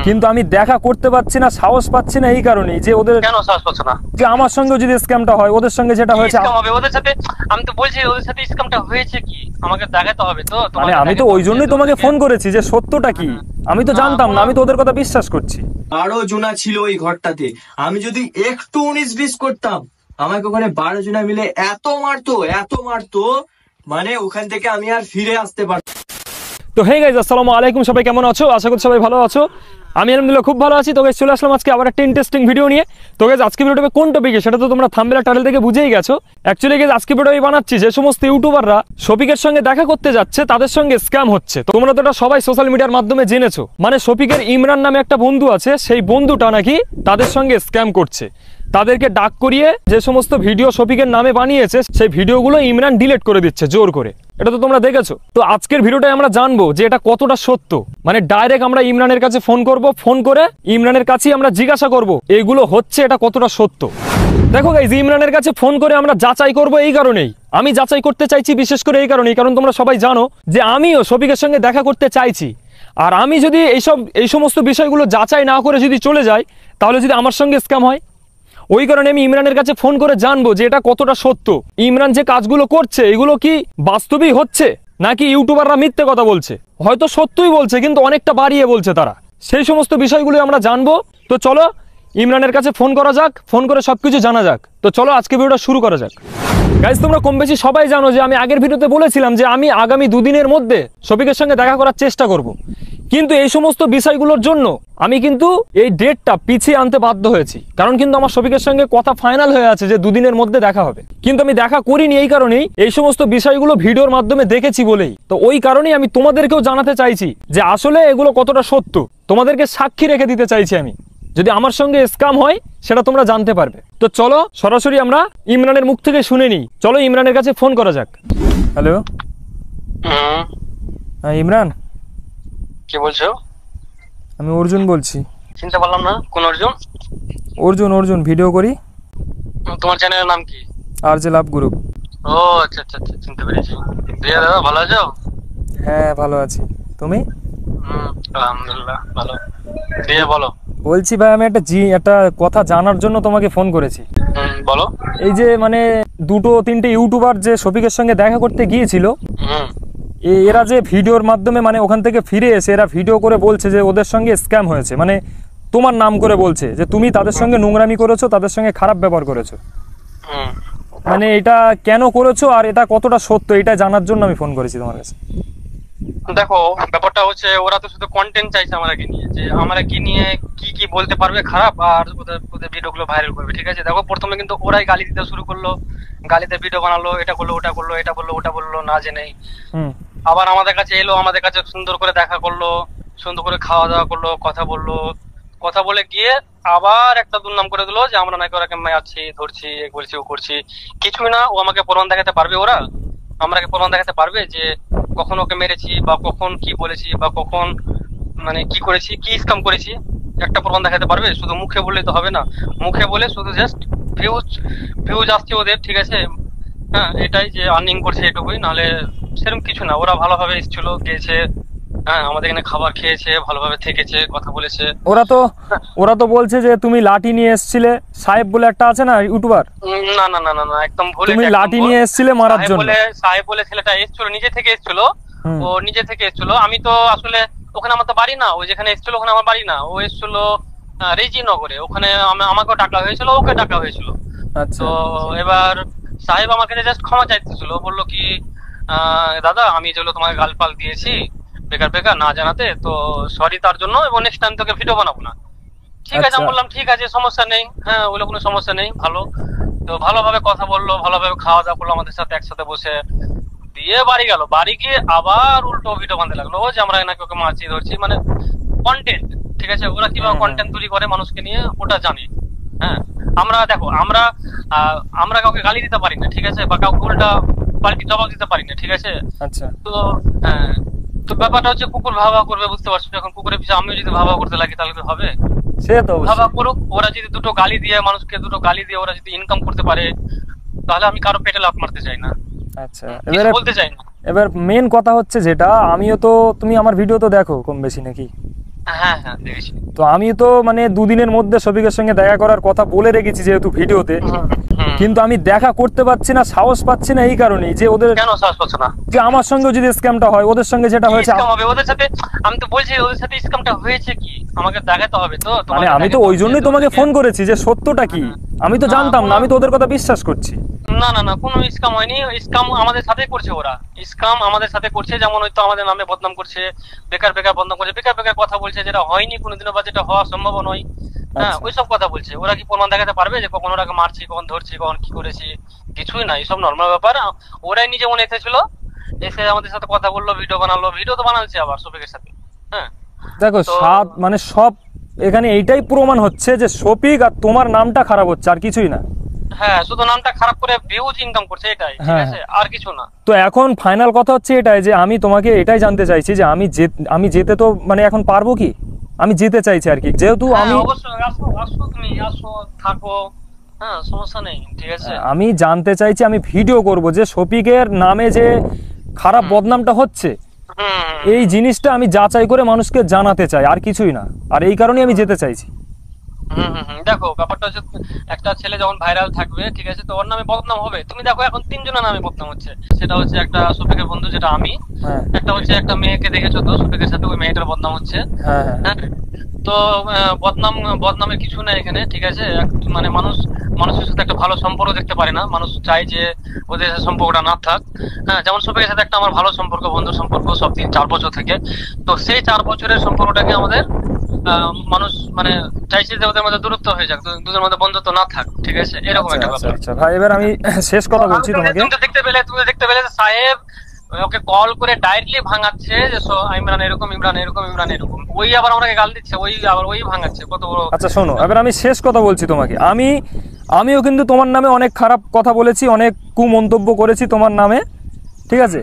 কিন্তু আমি দেখা করতে পারছি না, সাহস পাচ্ছি না এই কারণেই যে ওদের কেন সাহস পাচ্ছ না? যে আমার সঙ্গে যদি স্ক্যামটা হয়, ওদের সঙ্গে যেটা হয়েছে স্ক্যাম হবে ওদের সাথে। আমি তো বলছি ওদের সাথে স্ক্যামটা হয়েছে কি আমাকে দেখাতে হবে তো। মানে আমি তো ওই জন্যই তোমাকে ফোন করেছি যে সত্যটা কি। আমি তো জানতাম না, আমি তো ওদের কথা বিশ্বাস করছি। আরো জনা ছিল ওই ঘরটাতে, আমি যদি একটু 19-20 করতাম আমাকে ওখানে 12 জনা মিলে এত মারতো মানে ওখান থেকে আমি আর ফিরে আসতে পারতাম। তো হে গাইজ, আসসালামু আলাইকুম। সবাই কেমন আছো? আশা করি সবাই ভালো আছো। আমি আলহামদুলিল্লাহ খুব ভালো আছি। তো গাইজ চলে আসলাম আজকে আবার একটা ইন্টারেস্টিং ভিডিও নিয়ে। তো গাইজ আজকে ভিডিওটা কোন টপিকে সেটা তো তোমরা থাম্বনেল টাইটেল থেকে বুঝেই গেছো। অ্যাকচুয়ালি গাইজ আজকে ভিডিও বানাচ্ছি যে সমস্ত ইউটিউবাররা শফিকের সঙ্গে দেখা করতে যাচ্ছে তাদের সঙ্গে স্ক্যাম হচ্ছে। তো তোমরা তো এটা সবাই সোশ্যাল মিডিয়ার মাধ্যমে জেনেছো। মানে শফিকের ইমরান নামে একটা বন্ধু আছে, সেই বন্ধুটা নাকি তাদের সঙ্গে স্ক্যাম করছে। তাদেরকে ডাক করিয়ে যে সমস্ত ভিডিও শফিকের নামে বানিয়েছে সেই ভিডিওগুলো ইমরান ডিলিট করে দিচ্ছে জোর করে। এটা তো তোমরা দেখেছো। তো আজকের ভিডিওটায় আমরা জানবো যে এটা কতটা সত্য। মানে ডাইরেক্ট আমরা ইমরানের কাছে ফোন করব, ফোন করে ইমরানের কাছেই আমরা জিজ্ঞাসা করব এগুলো হচ্ছে এটা কতটা সত্য। দেখো গাইজ, ইমরানের কাছে ফোন করে আমরা যাচাই করব এই কারণেই, আমি যাচাই করতে চাইছি বিশেষ করে এই কারণেই, কারণ তোমরা সবাই জানো যে আমিও শফিকের সঙ্গে দেখা করতে চাইছি। আর আমি যদি এই সমস্ত বিষয়গুলো যাচাই না করে যদি চলে যাই, তাহলে যদি আমার সঙ্গে স্ক্যাম হয়, ওই কারণে আমি ইমরানের কাছে ফোন করে জানবো যে এটা কতটা সত্য। ইমরান যে কাজগুলো করছে এগুলো কি বাস্তবিক হচ্ছে নাকি ইউটিউবাররা মিথ্যে কথা বলছে। হয়তো সত্যই বলছে কিন্তু অনেকটা বাড়িয়ে বলছে তারা। সেই সমস্ত বিষয়গুলো আমরা জানবো। তো চলো ইমরানের কাছে ফোন করা যাক, ফোন করে সবকিছু জানা যাক। তো চলো আজকে ভিডিওটা শুরু করা যাক। গাইজ তোমরা কম বেশি সবাই জানো যে আমি আগের ভিডিওতে বলেছিলাম যে আমি আগামী 2 দিনের মধ্যে শফিকের সঙ্গে দেখা করার চেষ্টা করব। কিন্তু এই সমস্ত বিষয়গুলোর জন্য আমি কিন্তু এই ডেটটা পিছিয়ে আনতে বাধ্য হয়েছি। কারণ কিন্তু আমার শফিকের সঙ্গে কথা ফাইনাল হয়ে আছে যে 2 দিনের মধ্যে দেখা হবে, কিন্তু আমি দেখা করিনি এই কারণেই, এই সমস্ত বিষয়গুলো ভিডিওর মাধ্যমে দেখেছি বলেই। তো ওই কারণেই আমি তোমাদেরকেও জানাতে চাইছি যে আসলে এগুলো কতটা সত্য, তোমাদেরকে সাক্ষী রেখে দিতে চাইছি আমি। যদি আমার সঙ্গে স্ক্যাম হয় সেটা তোমরা জানতে পারবে। তো চলো সরাসরি আমরা ইমরানের মুখ থেকে শুনে নিই। চলো ইমরানের কাছে ফোন করা যাক। হ্যালো, হ্যাঁ ইমরান, কি বলছো? আমি অর্জুন বলছি। চিনতে পারলাম না, কোন অর্জুন? অর্জুন ভিডিও করি। তোমার চ্যানেলের নাম কি? আরজে লাভ গ্রুপ। ও আচ্ছা আচ্ছা আচ্ছা, চিনতে পেরেছি। দিয়ে দাদা ভালো আছো? হ্যাঁ ভালো আছি, তুমি? আলহামদুলিল্লাহ ভালো। দিয়ে বলো। বলছি ভাই, আমি একটা কথা জানার জন্য তোমাকে ফোন করেছি। বলো। এই যে মানে 2-3টে ইউটিউবার যে শফিকের সঙ্গে দেখা করতে গিয়েছিল, এরা যে ভিডিওর মাধ্যমে মানে ওখান থেকে ফিরে এসে এরা ভিডিও করে বলছে যে ওদের সঙ্গে স্ক্যাম হয়েছে। মানে তোমার নাম করে বলছে যে তুমি তাদের সঙ্গে নোংরামি করেছো, তাদের সঙ্গে খারাপ ব্যবহার করেছো। মানে এটা কেন করেছো আর এটা কতটা সত্য, এটা জানার জন্য আমি ফোন করেছি তোমার কাছে। দেখো ব্যাপারটা হচ্ছে ওরা তো শুধু কন্টেন্ট চাইছে আমাকে নিয়ে, যে আমাকে নিয়ে কি কি বলতে পারবে খারাপ, আর ওদের ভিডিওগুলো ভাইরাল করবে। ঠিক আছে, দেখো প্রথমে কিন্তু ওরাই গালি দিতে শুরু করলো, গালিতে ভিডিও বানালো, এটা করলো ওটা করলো, এটা বললো ওটা বললো না জেনেই। আবার আমাদের কাছে এলো, আমাদের কাছে সুন্দর করে দেখা করলো, সুন্দর করে খাওয়া দাওয়া করলো, কথা বললো, কথা বলে গিয়ে আবার একটা দুর্নাম করে দিলো যে আমরা নাকি ওরাকে মারছি, ধরছি, এ করছি ও করছি। কিছুই না, ও আমাকে প্রমাণ দেখাতে পারবে, ওরা আমাকে প্রমাণ দেখাতে পারবে যে কখন ওকে মেরেছি বা কখন কি বলেছি বা কখন মানে কি করেছি, কি স্ক্যাম করেছি, একটা প্রমাণ দেখাতে পারবে? শুধু মুখে বললে তো হবে না। মুখে বলে শুধু জাস্ট ভিউজ আসছে ওদের, ঠিক আছে, হ্যাঁ এটাই যে আর্নিং করছে এটুকুই, নাহলে সেরকম কিছু না। ওরা ভালোভাবে এসেছিল, গিয়েছে, হ্যাঁ আমাদের এখানে খাবার খেয়েছে, ভালোভাবে থেকেছে, কথা বলেছে। ওরা তো বলছে যে তুমি লাঠি নিয়ে এসেছিলে, সাহেব বলে একটা আছে না ইউটিউবার। না না না না না, একদম ভুল। তুমি লাঠি নিয়ে এসেছিলে মারার জন্য। সাহেব বলে ছেলেটা এসেছিল, নিজে থেকে এসেছিল, ও নিজে থেকে এসেছিল। আমি তো আসলে ওখানে আমার তো বাড়ি না, ও যেখানে এসেছিল ওখানে আমার বাড়ি না। ও এসেছিল রেজিনগরে, ওখানে আমাকেও ডাকা হয়েছিল, ওকে ডাকা হয়েছিল। তো এবার সাহেব আমাকে জাস্ট ক্ষমা চাইতেছিল, বললো কি দাদা আমি যেগুলো তোমাকে গালপাল দিয়েছি বেকার বেকার না জানাতে, তো সরি তার জন্য, এবং নেক্সট টাইম তোকে ভিডিও বানাবো না। ঠিক আছে, আমি বললাম ঠিক আছে সমস্যা নেই, হ্যাঁ ওগুলো কোনো সমস্যা নেই, ভালো। তো ভালোভাবে কথা বললো, ভালোভাবে খাওয়া দাওয়া করলো আমাদের সাথে একসাথে বসে, দিয়ে বাড়ি গেল। বাড়ি গিয়ে আবার উল্টো ভিডিও বানাতে লাগলো যে আমরা নাকি ওকে মারছি ধরছি, মানে কন্টেন্ট। ঠিক আছে, ওরা কিভাবে কন্টেন্ট তৈরি করে মানুষকে নিয়ে ওটা জানি। হ্যাঁ আমরা দেখো, আমরা কাউকে গালি দিতে পারি না, ঠিক আছে, বা কাউকে উল্টা পাল্টি জবাব দিতে পারি না, ঠিক আছে। আচ্ছা, তো তো ব্যাপারটা হচ্ছে কুকুর ভাবা করবে, বুঝতে পারছো? এখন কুকুরের পিছনে আমিও যদি ভাবা করতে লাগি তাহলে হবে? সে তো ভাবা করুক। ওরা যদি দুটো গালি দিয়ে মানুষকে দুটো গালি দিয়ে ওরা যদি ইনকাম করতে পারে, তাহলে আমি কারো পেটে লাফ মারতে চাই না। আচ্ছা, বলতে চাই না। এবার মেন কথা হচ্ছে যেটা, আমিও তো, তুমি আমার ভিডিও তো দেখো কম বেশি নাকি? হ্যাঁ হ্যাঁ দেখেছি। তো আমি তো মানে দুদিনের মধ্যে শফিকের সঙ্গে দেখা করার কথা বলে রেখেছি যেহেতু ভিডিওতে, কিন্তু আমি দেখা করতে পারছি না, সাহস পাচ্ছি না এই কারণেই যে ওদের, কেন সাহস পাচ্ছ না? যে আমার সঙ্গে যদি স্ক্যামটা হয়, ওদের সঙ্গে যেটা হয়েছে, স্ক্যাম হবে ওদের সাথে? আমি তো বলছি ওদের সাথে স্ক্যামটা হয়েছে কি আমাকে দেখাতে হবে তো। মানে আমি তো ওই জন্যই তোমাকে ফোন করেছি যে সত্যটা কি। আমি তো জানতাম না, আমি তো ওদের কথা বিশ্বাস করছি। না না না, কোনো স্ক্যাম হয়নি। স্ক্যাম আমাদের সাথে করছে ওরা, স্ক্যাম আমাদের সাথে করছে। যেমন হয়তো আমাদের নামে বদনাম করছে, বেকার বেকার বদনাম করছে, বেকার বেকার কথা বলছে যেটা হয়নি কোনোদিনও বা যেটা হওয়া সম্ভব নয়। হ্যাঁ ওইসব কথা বলছে। ওরা কি প্রমাণ দেখাতে পারবে যে কখন ওরাকে মারছি, কখন ধরছি, কখন কি করেছি? কিছুই না, এইসব নর্মাল ব্যাপার। ওরাই নিজে মনে এসেছিল, এসে আমাদের সাথে কথা বললো, ভিডিও বানালো, ভিডিও তো বানাচ্ছে আবার শফিকের সাথে। হ্যাঁ দেখো মানে সব এখানে এইটাই প্রমাণ হচ্ছে যে শফিক আর তোমার নামটা খারাপ হচ্ছে, আর কিছুই না। হ্যাঁ শুধু নামটা খারাপ করে ভিউজ ইনকাম করছে, এটাই, ঠিক আছে, আর কিছু না। তো এখন ফাইনাল কথা হচ্ছে এটাই যে আমি তোমাকে এটাই জানতে চাইছি যে আমি যেতে তো মানে এখন পারবো কি? আমি যেতে চাইছি আর কি, যেহেতু আমি অবশ্যই আসো, আসো তুমি আসো, থাকো, হ্যাঁ সমস্যা নেই, ঠিক আছে। আমি জানতে চাইছি, আমি ভিডিও করব যে শফিকের নামে যে খারাপ বদনামটা হচ্ছে, এই জিনিসটা আমি যাচাই করে মানুষকে জানাতে চাই, আর কিছুই না। আর এই কারণেই আমি যেতে চাইছি। দেখো ব্যাপারটা হচ্ছে, একটা ছেলে যখন ভাইরাল থাকবে, ঠিক আছে, তো ওর নামে বদনাম হবে। তুমি দেখো এখন 3 জনের নামে বদনাম হচ্ছে। সেটা হচ্ছে একটা শফিকের বন্ধু যেটা আমি, একটা হচ্ছে একটা মেয়েকে দেখেছো তো শফিকের সাথে, ওই মেয়েটার বদনাম হচ্ছে। হ্যাঁ তো বদনামের কিছু নাই এখানে, ঠিক আছে। মানে মানুষের সাথে একটা ভালো সম্পর্ক দেখতে পারে না, মানুষ চায় যে ওদের সম্পর্কটা না থাক। হ্যাঁ যেমন শফিকের সাথে একটা আমার ভালো সম্পর্ক, বন্ধুর সম্পর্ক, সব 4 বছর থেকে। তো সেই 4 বছরের সম্পর্কটাকে আমাদের মানুষ মানে চাইছে যে ওদের মধ্যে দূরত্ব হয়ে যাক, দুজনের মধ্যে বন্ধুত্ব না থাক, ঠিক আছে, এরকম একটা ব্যাপার। আচ্ছা ভাই, এবার আমি শেষ কথা বলছি তোমাকে। তুমি দেখতে পেলে সাহেব ওকে কল করে ডাইরেক্টলি ভাঙাচ্ছে যে ইমরান এরকম, ইমরান এরকম, ইমরান এরকম। ওই আবার আমাকে গাল দিচ্ছে, ওই আবার ওই ভাঙাচ্ছে, কত বড়। আচ্ছা শোনো, এবার আমি শেষ কথা বলছি তোমাকে। আমিও কিন্তু তোমার নামে অনেক খারাপ কথা বলেছি, অনেক কুমন্তব্য করেছি তোমার নামে, ঠিক আছে।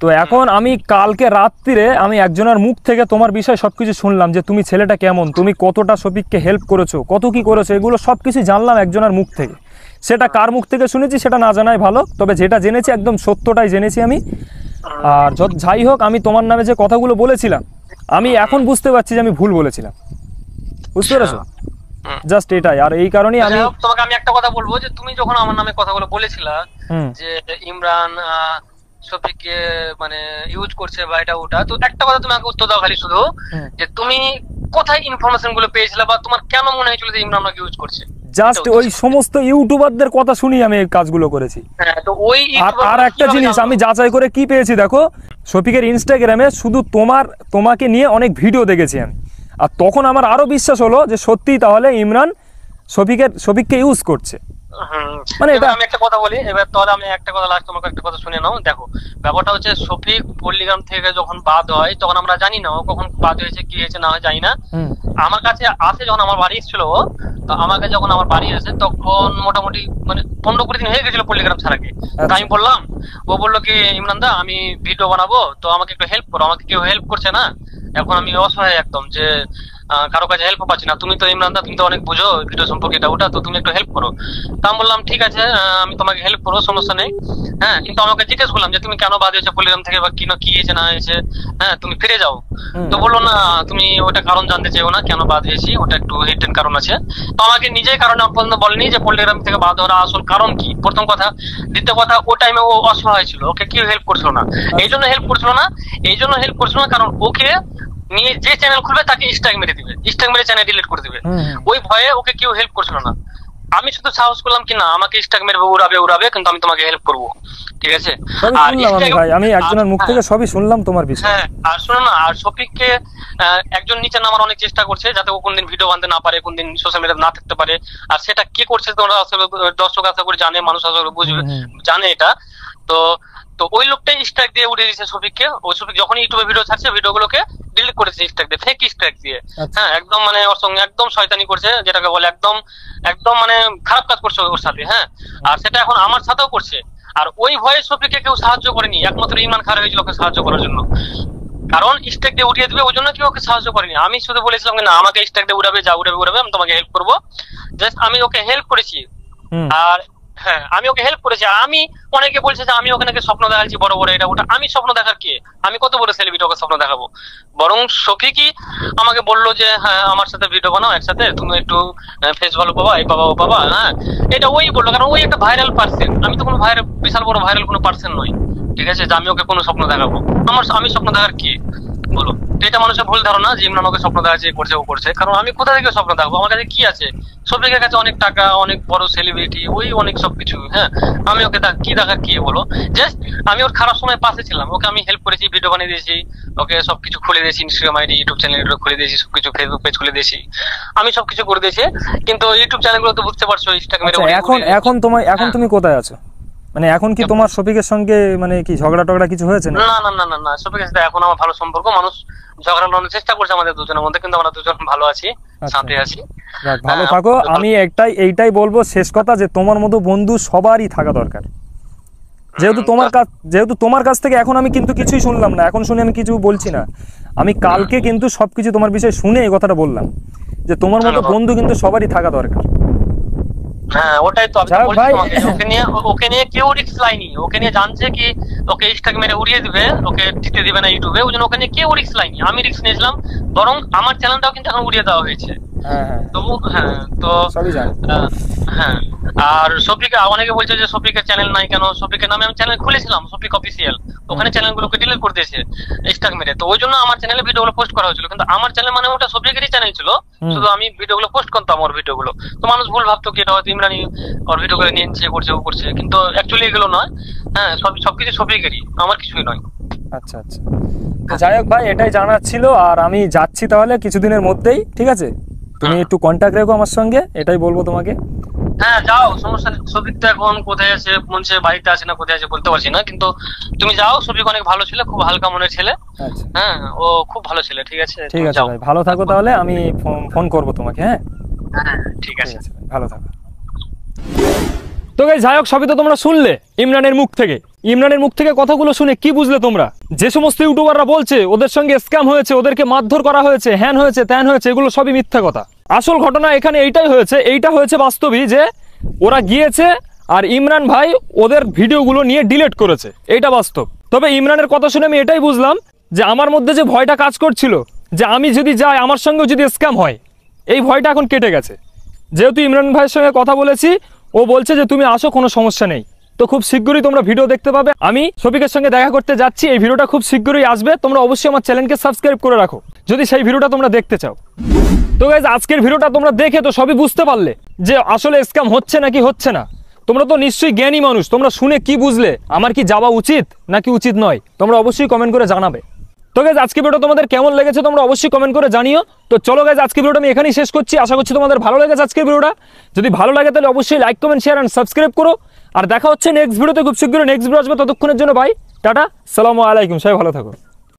তো এখন আমি কালকে রাত্রিরে আমি একজনের মুখ থেকে তোমার বিষয় সবকিছু শুনলাম, যে তুমি ছেলেটা কেমন, তুমি কতটা শফিককে হেল্প করেছো, কত কি করেছো, এগুলো সবকিছু জানলাম একজনের মুখ থেকে। সেটা কার মুখ থেকে শুনেছি সেটা না জানাই ভালো, তবে যেটা জেনেছি একদম সত্যটাই জেনেছি আমি। আর যাই হোক, আমি তোমার নামে যে কথাগুলো বলেছিলাম, আমি এখন বুঝতে পারছি যে আমি ভুল বলেছিলাম, বুঝতে পেরেছো? জাস্ট এটাই। আর এই কারণেই আমি তোমাকে আমি একটা কথা বলবো, যে তুমি যখন আমার নামে কথাগুলো বলেছিলা যে ইমরান শফিককে মানে ইউজ করছে বা এটা ওটা, তো একটা কথা তুমি আমাকে উত্তর দাও খালি শুধু, যে তুমি কোথায় ইনফরমেশন গুলো পেয়েছিলে, বা তোমার কেন মনে হয়েছিল যে ইমরান আমাকে ইউজ করছে? জাস্ট ওই সমস্ত ইউটিউবারদের কথা শুনি আমি এই কাজগুলো করেছি। তো ওই আর একটা জিনিস আমি যাচাই করে কি পেয়েছি দেখো, শফিকের ইনস্টাগ্রামে শুধু তোমাকে নিয়ে অনেক ভিডিও দেখেছি আমি। আর তখন আমার আরো বিশ্বাস হলো যে সত্যি তাহলে ইমরান শফিককে ইউজ করছে। মানে এটা আমি একটা কথা বলি এবার, তাহলে আমি একটা কথা লাস্ট তোমাকে একটা কথা শুনে নাও। দেখো ব্যাপারটা হচ্ছে, শফিক পল্লিগ্রাম থেকে যখন বাদ হয় তখন আমরা জানি না ও কখন বাদ হয়েছে, কি হয়েছে না হয় জানি না। আমার কাছে আসে যখন আমার বাড়ি এসেছিল ও, তো আমাকে যখন আমার বাড়ি আসে তখন মোটামুটি মানে 15-20 দিন হয়ে গেছিল পল্লিগ্রাম ছাড়াকে। তো আমি বললাম, ও বললো কি ইমরান দা আমি ভিডিও বানাবো, তো আমাকে একটু হেল্প করো। আমাকে কেউ হেল্প করছে না, এখন আমি অসহায় একদম, যে কারো কাছে হেল্প পাচ্ছি না। তুমি তো ইমরান দা, তুমি তো অনেক বুঝো ভিডিও সম্পর্কে এটা ওটা, তো তুমি একটু হেল্প করো। তা আমি বললাম ঠিক আছে, আমি তোমাকে হেল্প করবো, সমস্যা নেই। হ্যাঁ কিন্তু আমাকে জিজ্ঞেস করলাম যে তুমি কেন বাদ হয়েছে পল্লিগ্রাম থেকে, বা কি হয়েছে না হয়েছে, হ্যাঁ তুমি ফিরে যাও। তো বললো না তুমি ওটা কারণ জানতে চাইও না, কেন বাদ হয়েছি, ওটা একটু হিডেন কারণ আছে। তো আমাকে নিজেই কারণ পর্যন্ত বলেনি যে পল্লিগ্রাম থেকে বাদ হওয়ার আসল কারণ কি, প্রথম কথা। দ্বিতীয় কথা, ও টাইমে ও অসহায় ছিল, ওকে কেউ হেল্প করছিল না। এই জন্য হেল্প করছিল না কারণ ওকে নিয়ে যে চ্যানেল খুলবে তাকে স্ট্রাইক মেরে দিবে, স্ট্রাইক মেরে চ্যানেল ডিলিট করে দিবে। ওই ভয়ে ওকে কেউ হেল্প করছিল না। আমি শুধু সাহস করলাম কি না, আমাকে স্ট্রাইক মেরে উড়াবে কিন্তু আমি তোমাকে হেল্প করবো, ঠিক আছে। আমি একজনের মুখ থেকে সবই শুনলাম তোমার বিষয়। হ্যাঁ আর শোনো না, আর শফিককে একজন নিচে নামার অনেক চেষ্টা করছে, যাতে ও কোনদিন ভিডিও বানতে না পারে, কোনদিন সোশ্যাল মিডিয়াতে না থাকতে পারে। আর সেটা কি করছে তোমরা আসলে দর্শক আশা করে জানে, মানুষ আসলে বুঝবে, জানে এটা। তো ওই লোকটাই স্ট্রাইক দিয়ে উড়িয়ে দিয়েছে শফিককে। ওই শফিক যখন ইউটিউবে ভিডিও ছাড়ছে, ভিডিওগুলোকে ডিলিট করেছে স্ট্রাইক দিয়ে, ফেক স্ট্রাইক দিয়ে। হ্যাঁ একদম মানে ওর সঙ্গে একদম শয়তানি করছে, যেটাকে বলে একদম মানে খারাপ কাজ করছে ওর সাথে। হ্যাঁ আর সেটা এখন আমার সাথেও করছে। আর ওই ভয়ে শফিককে কেউ সাহায্য করেনি, একমাত্র ইমরান খান হয়েছিল ওকে সাহায্য করার জন্য। কারণ স্ট্রাইক দিয়ে উঠিয়ে দিবে, ওই জন্য কেউ ওকে সাহায্য করেনি। আমি শুধু বলেছিলাম না আমাকে স্ট্রাইক দিয়ে উড়াবে, যা উড়াবে আমি তোমাকে হেল্প করবো। জাস্ট আমি ওকে হেল্প করেছি। আর হ্যাঁ আমি ওকে হেল্প করেছি। আমি অনেকে বলছে যে আমি ওকে নাকি স্বপ্ন দেখাচ্ছি বড় বড় এটা ওটা, আমি স্বপ্ন দেখার কে? আমি কত বড় সেলিব্রিটি ওকে স্বপ্ন দেখাবো? বরং শফিকই আমাকে বললো যে হ্যাঁ আমার সাথে ভিডিও বানাও একসাথে, তুমি একটু ফেস ভালো পাবা, এই পাবা ও পাবা। হ্যাঁ এটা ওই বললো, কারণ ওই একটা ভাইরাল পার্সন, আমি তো কোনো ভাইরাল বিশাল বড় ভাইরাল কোনো পার্সন নই, ঠিক আছে, যে আমি ওকে কোনো স্বপ্ন দেখাবো। আমি স্বপ্ন দেখার কি বলো? তো এটা মানুষের ভুল ধারণা যে ইমরান ওকে স্বপ্ন দেখাচ্ছে, এ করছে ও করছে। কারণ আমি কোথা থেকে স্বপ্ন দেখাবো? আমার কাছে কি আছে? শফিকের কাছে অনেক টাকা, অনেক বড় সেলিব্রিটি, ওই অনেক সবকিছু। হ্যাঁ আমি ওকে কি দেখার কি বলো? জাস্ট আমি ওর খারাপ সময় পাশে ছিলাম, ওকে আমি হেল্প করেছি, ভিডিও বানিয়ে দিয়েছি, ওকে সবকিছু খুলে দিয়েছি, ইনস্টাগ্রাম আইডি, ইউটিউব চ্যানেল খুলে দিয়েছি, সবকিছু ফেসবুক পেজ খুলে দিয়েছি, আমি সবকিছু করে দিয়েছি। কিন্তু ইউটিউব চ্যানেলগুলো তো বুঝতে পারছো, ইনস্টাগ্রামে এখন তুমি কোথায় আছো? মানে এখন কি তোমার শফিকের সঙ্গে মানে কি ঝগড়া টগড়া কিছু হয়েছে না? না না না না না, শফিকের সাথে এখন আমার ভালো সম্পর্ক। মানুষ ঝগড়া লাগানোর চেষ্টা করছে আমাদের দুজনের মধ্যে, কিন্তু আমরা দুজন ভালো আছি, সাথে আছি। ভালো থাকো। আমি এইটাই বলবো শেষ কথা, যে তোমার মতো বন্ধু সবারই থাকা দরকার। যেহেতু তোমার কাছ থেকে এখন আমি কিন্তু কিছুই শুনলাম না, এখন শুনে আমি কিছু বলছি না, আমি কালকে কিন্তু সবকিছু তোমার বিষয়ে শুনে এই কথাটা বললাম, যে তোমার মতো বন্ধু কিন্তু সবারই থাকা দরকার। হ্যাঁ ওটাই তো আমি বলছি তোমাকে, ওকে নিয়ে কেউ রিস্ক লাইনি, ওকে নিয়ে জানছে কি ওকে স্টক মেরে উড়িয়ে দিবে, ওকে দিতে দিবে না ইউটিউবে, ওই জন্য ওকে নিয়ে কেউ রিস্ক লাইনি, আমি রিস্ক নিয়েছিলাম। বরং আমার চ্যানেলটাও কিন্তু এখন উড়িয়ে দেওয়া হয়েছে। তবু হ্যাঁ তো হ্যাঁ। আর শফিক, অনেকে বলছে যে শফিকের চ্যানেল নাই কেন? শফিকের নামে আমি চ্যানেল খুলেছিলাম, শফিক অফিসিয়াল, ওখানে চ্যানেলগুলোকে ডিলিট করে দিয়েছে স্টক মেরে। তো ওই জন্য আমার চ্যানেলে ভিডিওগুলো পোস্ট করা হয়েছিল, কিন্তু আমার চ্যানেল মানে ওটা শফিকেরই চ্যানেল ছিল, শুধু আমি ভিডিওগুলো পোস্ট করতাম ওর ভিডিওগুলো। তো মানুষ ভুল ভাবতো কি এটা হয়তো ইমরানি ওর ভিডিওগুলো নিয়ে নিচ্ছে, করছে ও করছে, কিন্তু অ্যাকচুয়ালি এগুলো নয়। হ্যাঁ সবকিছু শফিকেরই, আমার কিছুই নয়। আচ্ছা আচ্ছা, যাই হোক ভাই, এটাই জানার ছিল। আর আমি যাচ্ছি তাহলে কিছুদিনের মধ্যেই, ঠিক আছে? তুমি একটু কন্ট্যাক্ট রেখো আমার সঙ্গে, এটাই বলবো তোমাকে। হ্যাঁ যাও, সমস্যা নেই। শফিক তো এখন কোথায় আছে, মনছে বাড়িতে আছে না কোথায় আছে বলতে পারছি না, কিন্তু তুমি যাও। শফিক অনেক ভালো ছেলে, খুব হালকা মনের ছেলে। আচ্ছা হ্যাঁ ও খুব ভালো ছেলে, ঠিক আছে? ঠিক আছে ভাই, ভালো থাকো তাহলে, আমি ফোন করবো তোমাকে। হ্যাঁ হ্যাঁ ঠিক আছে, ভালো থাকো। তো গাইস, যাই হোক, সবই তো তোমরা শুনলে ইমরানের মুখ থেকে কথাগুলো শুনে কি বুঝলে তোমরা? যে সমস্ত ইউটিউবাররা বলছে ওদের সঙ্গে স্ক্যাম হয়েছে, ওদেরকে মারধর করা হয়েছে, হ্যান হয়েছে, ত্যান হয়েছে, এগুলো সবই মিথ্যা কথা। আসল ঘটনা এখানে এইটা হয়েছে বাস্তবই, যে ওরা গিয়েছে আর ইমরান ভাই ওদের ভিডিওগুলো নিয়ে ডিলিট করেছে, এইটা বাস্তব। তবে ইমরানের কথা শুনে আমি এটাই বুঝলাম, যে আমার মধ্যে যে ভয়টা কাজ করছিল, যে আমি যদি যাই আমার সঙ্গে যদি স্ক্যাম হয়, এই ভয়টা এখন কেটে গেছে। যেহেতু ইমরান ভাইয়ের সঙ্গে কথা বলেছি, ও বলছে যে তুমি আসো, কোনো সমস্যা নেই। তো খুব শীঘ্রই তোমরা ভিডিও দেখতে পাবে। আমি শফিকের সঙ্গে দেখা করতে যাচ্ছি, এই ভিডিওটা খুব শীঘ্রই আসবে। তোমরা অবশ্যই আমার চ্যানেলকে সাবস্ক্রাইব করে রাখো যদি সেই ভিডিওটা তোমরা দেখতে চাও। তো গাইস, আজকের ভিডিওটা তোমরা দেখে তো সবই বুঝতে পারলে যে আসলে স্ক্যাম হচ্ছে নাকি হচ্ছে না। তোমরা তো নিশ্চয়ই জ্ঞানী মানুষ, তোমরা শুনে কি বুঝলে? আমার কি যাওয়া উচিত নাকি উচিত নয়? তোমরা অবশ্যই কমেন্ট করে জানাবে। তো গাইস, আজকে ভিডিও তোমাদের কেমন লেগেছে তোমরা অবশ্যই কমেন্ট করে জানিও। তো চলো গাইস, আজকে ভিডিওটা আমি এখানেই শেষ করছি। আশা করছি তোমাদের ভালো লেগেছে আজকের ভিডিওটা। যদি ভালো লাগে তাহলে অবশ্যই like, comment, share and subscribe করো। আর দেখা হচ্ছে নেক্সট ভিডিওতে, খুব শীঘ্রই নেক্সট ভিডিও আসবে। ততক্ষণের জন্য বাই, টাটা, আসসালামু আলাইকুম, সবাই ভালো থাকো।